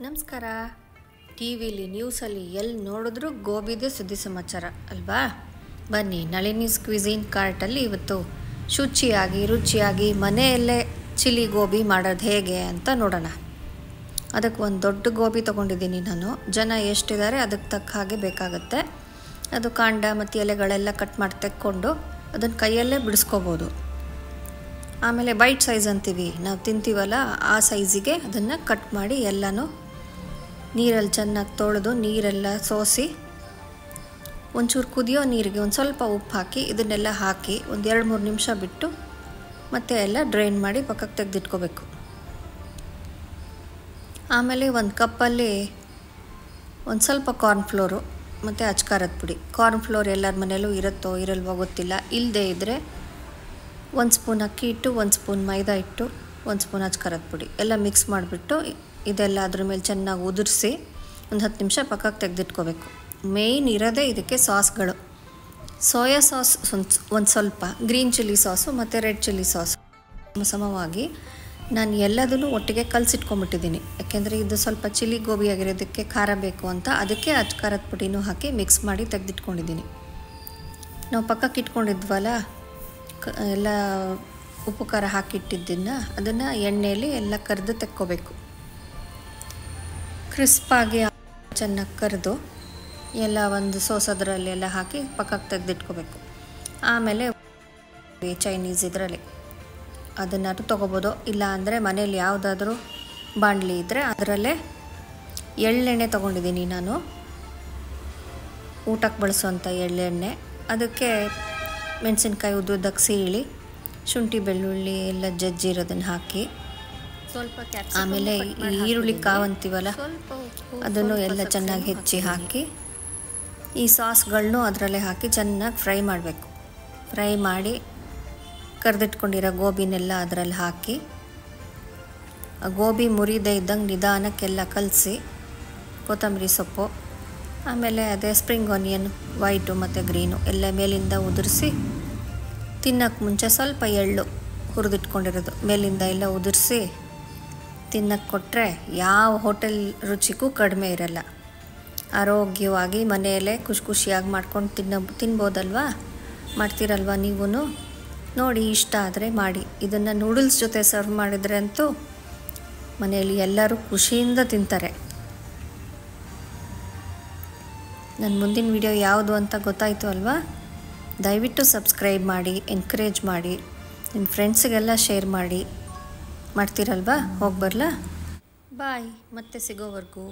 ನಮಸ್ಕಾರ. ಟಿ ವಿಲಿ ನ್ಯೂಸಲ್ಲಿ ಎಲ್ಲಿ ನೋಡಿದ್ರೂ ಗೋಬಿದೇ ಸುದ್ದಿ ಸಮಾಚಾರ ಅಲ್ವಾ? ಬನ್ನಿ, ನಳಿನಿಸ್ ಕ್ವಿಝೀನ್ ಕಾರ್ಟಲ್ಲಿ ಇವತ್ತು ಶುಚಿಯಾಗಿ ರುಚಿಯಾಗಿ ಮನೆಯಲ್ಲೇ ಚಿಲ್ಲಿ ಗೋಬಿ ಮಾಡೋದು ಹೇಗೆ ಅಂತ ನೋಡೋಣ. ಅದಕ್ಕೆ ಒಂದು ದೊಡ್ಡ ಗೋಬಿ ತೊಗೊಂಡಿದ್ದೀನಿ ನಾನು. ಜನ ಎಷ್ಟಿದ್ದಾರೆ ಅದಕ್ಕೆ ತಕ್ಕ ಹಾಗೆ ಬೇಕಾಗುತ್ತೆ. ಅದು ಕಾಂಡ ಮತ್ತು ಎಲೆಗಳೆಲ್ಲ ಕಟ್ ಮಾಡಿ ತೆಕ್ಕೊಂಡು ಅದನ್ನು ಕೈಯಲ್ಲೇ ಬಿಡಿಸ್ಕೋಬೋದು. ಆಮೇಲೆ ಬೈಟ್ ಸೈಜ್ ಅಂತೀವಿ ನಾವು ತಿಂತೀವಲ್ಲ, ಆ ಸೈಜಿಗೆ ಅದನ್ನು ಕಟ್ ಮಾಡಿ ಎಲ್ಲನೂ ನೀರಲ್ಲಿ ಚೆನ್ನಾಗಿ ತೊಳೆದು ನೀರೆಲ್ಲ ಸೋಸಿ ಒಂಚೂರು ಕುದಿಯೋ ನೀರಿಗೆ ಒಂದು ಸ್ವಲ್ಪ ಉಪ್ಪು ಹಾಕಿ ಇದನ್ನೆಲ್ಲ ಹಾಕಿ ಒಂದು 2-3 ನಿಮಿಷ ಬಿಟ್ಟು ಮತ್ತೆ ಎಲ್ಲ ಡ್ರೈನ್ ಮಾಡಿ ಪಕ್ಕಕ್ಕೆ ತೆಗೆದಿಟ್ಕೋಬೇಕು. ಆಮೇಲೆ ಒಂದು ಕಪ್ಪಲ್ಲಿ ಒಂದು ಸ್ವಲ್ಪ ಕಾರ್ನ್ಫ್ಲೋರು ಮತ್ತು ಅಚ್ಕಾರದ ಪುಡಿ. ಕಾರ್ನ್ಫ್ಲೋರ್ ಎಲ್ಲರ ಮನೇಲೂ ಇರುತ್ತೋ ಇರಲ್ವೋ ಗೊತ್ತಿಲ್ಲ. ಇಲ್ಲದೇ ಇದ್ದರೆ 1 ಸ್ಪೂನ್ ಅಕ್ಕಿ ಹಿಟ್ಟು, 1 ಸ್ಪೂನ್ ಮೈದಾ ಹಿಟ್ಟು, 1 ಸ್ಪೂನ್ ಅಚ್ಕಾರದ ಪುಡಿ ಎಲ್ಲ ಮಿಕ್ಸ್ ಮಾಡಿಬಿಟ್ಟು ಇದೆಲ್ಲ ಅದ್ರ ಮೇಲೆ ಚೆನ್ನಾಗಿ ಉದುರಿಸಿ ಒಂದು 10 ನಿಮಿಷ ಪಕ್ಕಕ್ಕೆ ತೆಗೆದಿಟ್ಕೋಬೇಕು. ಮೇಯ್ನ್ ಇರೋದೇ ಇದಕ್ಕೆ ಸಾಸ್ಗಳು. ಸೋಯಾ ಸಾಸ್ ಒಂದು ಸ್ವಲ್ಪ, ಗ್ರೀನ್ ಚಿಲ್ಲಿ ಸಾಸು ಮತ್ತು ರೆಡ್ ಚಿಲ್ಲಿ ಸಾಸು ಸಮವಾಗಿ ನಾನು ಎಲ್ಲದನ್ನು ಒಟ್ಟಿಗೆ ಕಲಸಿಟ್ಕೊಂಡ್ಬಿಟ್ಟಿದ್ದೀನಿ. ಯಾಕೆಂದರೆ ಇದು ಸ್ವಲ್ಪ ಚಿಲ್ಲಿ ಗೋಬಿ ಆಗಿರೋದಕ್ಕೆ ಖಾರ ಬೇಕು ಅಂತ, ಅದಕ್ಕೆ ಅಚ್ಕಾರದ ಪುಡಿನೂ ಹಾಕಿ ಮಿಕ್ಸ್ ಮಾಡಿ ತೆಗೆದಿಟ್ಕೊಂಡಿದ್ದೀನಿ. ನಾವು ಪಕ್ಕಕ್ಕೆ ಇಟ್ಕೊಂಡಿದ್ವಲ್ಲ ಎಲ್ಲ ಉಪ್ಪು ಖಾರ ಹಾಕಿಟ್ಟಿದ್ದನ್ನು ಅದನ್ನು ಎಣ್ಣೆಯಲ್ಲಿ ಎಲ್ಲ ಕರೆದು ತೆಕ್ಕೋಬೇಕು. ಕ್ರಿಸ್ಪಾಗಿ ಚೆನ್ನಾಗಿ ಕರೆದು ಎಲ್ಲ ಒಂದು ಸೋಸೋದ್ರಲ್ಲೆಲ್ಲ ಹಾಕಿ ಪಕ್ಕಕ್ಕೆ ತೆಗೆದಿಟ್ಕೋಬೇಕು. ಆಮೇಲೆ ಚೈನೀಸ್ ಇದರಲ್ಲಿ ಅದನ್ನಾದ್ರೂ ತೊಗೋಬೋದು. ಇಲ್ಲ ಅಂದರೆ ಮನೇಲಿ ಯಾವುದಾದ್ರೂ ಬಾಣಲಿ ಇದ್ದರೆ ಅದರಲ್ಲೇ ಎಳ್ಳೆಣ್ಣೆ ತೊಗೊಂಡಿದ್ದೀನಿ ನಾನು, ಊಟಕ್ಕೆ ಬಳಸೋಂಥ ಎಳ್ಳೆಣ್ಣೆ. ಅದಕ್ಕೆ ಮೆಣಸಿನ್ಕಾಯಿ ಉದ್ದುದ್ದಕ್ಕೆ ಸೀಳಿ ಶುಂಠಿ ಬೆಳ್ಳುಳ್ಳಿ ಎಲ್ಲ ಜಜ್ಜಿರೋದನ್ನು ಹಾಕಿ ಸ್ವಲ್ಪ ಆಮೇಲೆ ಈರುಳ್ಳಿ ಕಾವು ಅಂತೀವಲ್ಲ ಅದನ್ನು ಎಲ್ಲ ಚೆನ್ನಾಗಿ ಹೆಚ್ಚಿ ಹಾಕಿ ಈ ಸಾಸ್ಗಳನ್ನೂ ಅದರಲ್ಲೇ ಹಾಕಿ ಚೆನ್ನಾಗಿ ಫ್ರೈ ಮಾಡಬೇಕು. ಫ್ರೈ ಮಾಡಿ ಕರೆದಿಟ್ಕೊಂಡಿರೋ ಗೋಬಿನೆಲ್ಲ ಅದರಲ್ಲಿ ಹಾಕಿ ಆ ಗೋಬಿ ಮುರಿದೇ ಇದ್ದಂಗೆ ನಿಧಾನಕ್ಕೆಲ್ಲ ಕಲಸಿ ಕೊತ್ತಂಬರಿ ಸೊಪ್ಪು ಆಮೇಲೆ ಅದೇ ಸ್ಪ್ರಿಂಗ್ ಆನಿಯನ್ ವೈಟು ಮತ್ತು ಗ್ರೀನು ಎಲ್ಲ ಮೇಲಿಂದ ಉದುರಿಸಿ ತಿನ್ನೋಕ್ಕೆ ಮುಂಚೆ ಸ್ವಲ್ಪ ಎಳ್ಳು ಹುರಿದಿಟ್ಕೊಂಡಿರೋದು ಮೇಲಿಂದ ಎಲ್ಲ ಉದುರಿಸಿ ತಿನ್ನೋಕ್ಕೆ ಕೊಟ್ಟರೆ ಯಾವ ಹೋಟೆಲ್ ರುಚಿಗೂ ಕಡಿಮೆ ಇರಲ್ಲ. ಆರೋಗ್ಯವಾಗಿ ಮನೆಯಲ್ಲೇ ಖುಷಿಯಾಗಿ ಮಾಡ್ಕೊಂಡು ತಿನ್ಬೋದಲ್ವಾ? ಮಾಡ್ತೀರಲ್ವ ನೀವು? ನೋಡಿ, ಇಷ್ಟ ಆದರೆ ಮಾಡಿ. ಇದನ್ನು ನೂಡಲ್ಸ್ ಜೊತೆ ಸರ್ವ್ ಮಾಡಿದರೆ ಅಂತೂ ಮನೆಯಲ್ಲಿ ಎಲ್ಲರೂ ಖುಷಿಯಿಂದ ತಿಂತಾರೆ. ನನ್ನ ಮುಂದಿನ ವಿಡಿಯೋ ಯಾವುದು ಅಂತ ಗೊತ್ತಾಯಿತು ಅಲ್ವಾ? ದಯವಿಟ್ಟು ಸಬ್ಸ್ಕ್ರೈಬ್ ಮಾಡಿ, ಎನ್ಕರೇಜ್ ಮಾಡಿ, ನಿಮ್ಮ ಫ್ರೆಂಡ್ಸಿಗೆಲ್ಲ ಶೇರ್ ಮಾಡಿ. ಮಾಡ್ತೀರಲ್ವಾ? ಹೋಗಿ ಬರಲಾ? ಬಾಯ್. ಮತ್ತೆ ಸಿಗೋವರೆಗೂ.